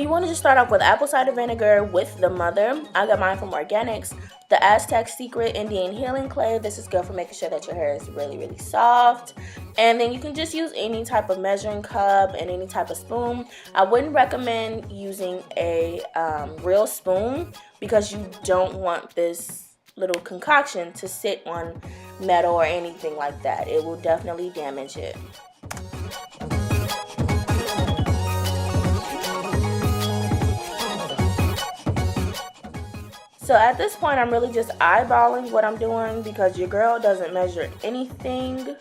you want to just start off with apple cider vinegar with the mother. I got mine from Organics. The Aztec Secret Indian Healing Clay. This is good for making sure that your hair is really, really soft. And then you can just use any type of measuring cup and any type of spoon. I wouldn't recommend using a real spoon because you don't want this little concoction to sit on metal or anything like that. It will definitely damage it. So at this point, I'm really just eyeballing what I'm doing because your girl doesn't measure anything.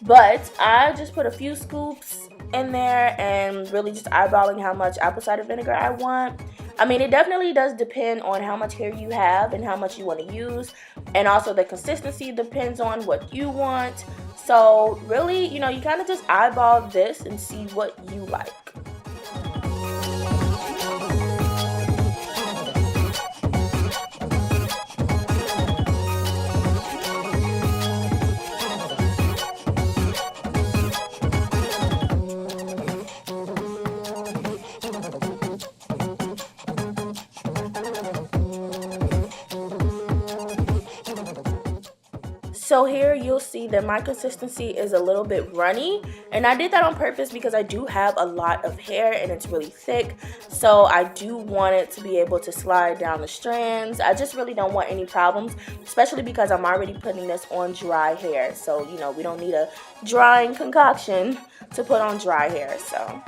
But I just put a few scoops in there and really just eyeballing how much apple cider vinegar I want. I mean, it definitely does depend on how much hair you have and how much you want to use. And also the consistency depends on what you want. So really, you kind of just eyeball this and see what you like. So here you'll see that my consistency is a little bit runny, and I did that on purpose because I do have a lot of hair and it's really thick, so I do want it to be able to slide down the strands. I just really don't want any problems, especially because I'm already putting this on dry hair, so we don't need a drying concoction to put on dry hair. So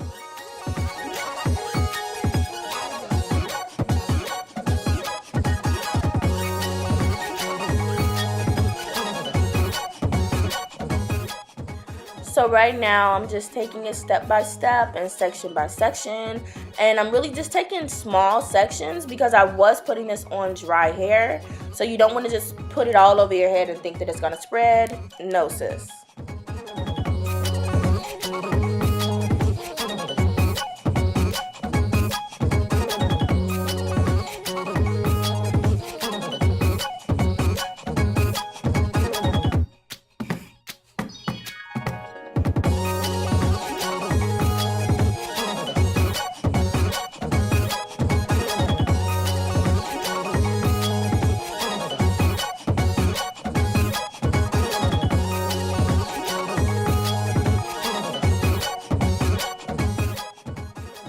right now I'm just taking it step by step and section by section, and I'm really just taking small sections because I was putting this on dry hair, so you don't want to just put it all over your head and think that it's going to spread. No, sis.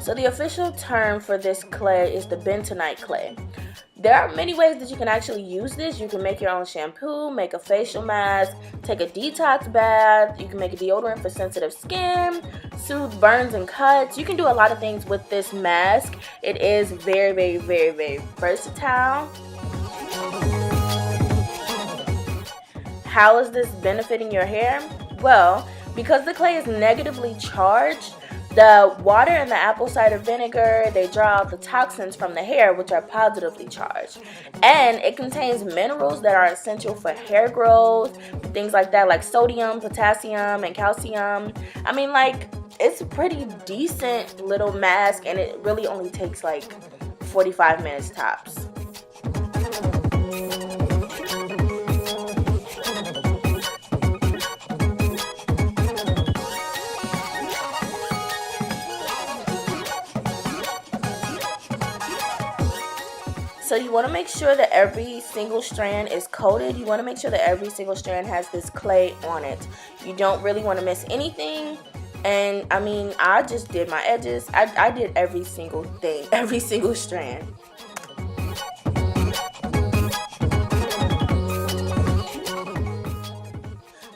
So the official term for this clay is the Bentonite clay. There are many ways that you can actually use this. You can make your own shampoo, make a facial mask, take a detox bath. You can make a deodorant for sensitive skin, soothe burns and cuts. You can do a lot of things with this mask. It is very, very, very, very versatile. How is this benefiting your hair? Well, because the clay is negatively charged, the water and the apple cider vinegar, they draw out the toxins from the hair, which are positively charged. And it contains minerals that are essential for hair growth, things like that, like sodium, potassium, and calcium. I mean, it's a pretty decent little mask, and it really only takes 45 minutes tops. So you want to make sure that every single strand is coated. You want to make sure that every single strand has this clay on it. You don't really want to miss anything. And I mean, I just did my edges. I did every single thing, every single strand.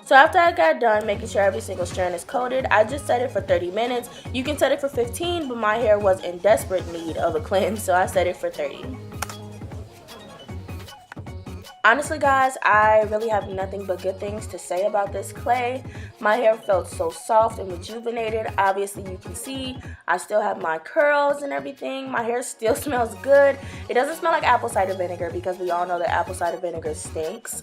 So after I got done making sure every single strand is coated, I just set it for 30 minutes. You can set it for 15, but my hair was in desperate need of a cleanse, so I set it for 30. Honestly, guys, I really have nothing but good things to say about this clay. My hair felt so soft and rejuvenated. Obviously, you can see I still have my curls and everything. My hair still smells good. It doesn't smell like apple cider vinegar because we all know that apple cider vinegar stinks.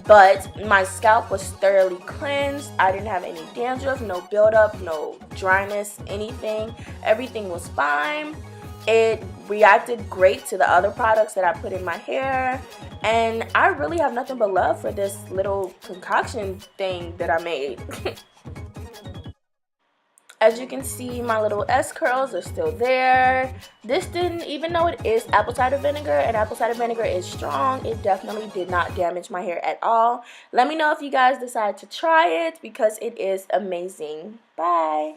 But my scalp was thoroughly cleansed. I didn't have any dandruff, no buildup, no dryness, anything. Everything was fine. It reacted great to the other products that I put in my hair, and I really have nothing but love for this little concoction thing that I made. As you can see, my little S curls are still there. This didn't, even though it is apple cider vinegar and apple cider vinegar is strong, it definitely did not damage my hair at all. Let me know if you guys decide to try it because it is amazing. Bye.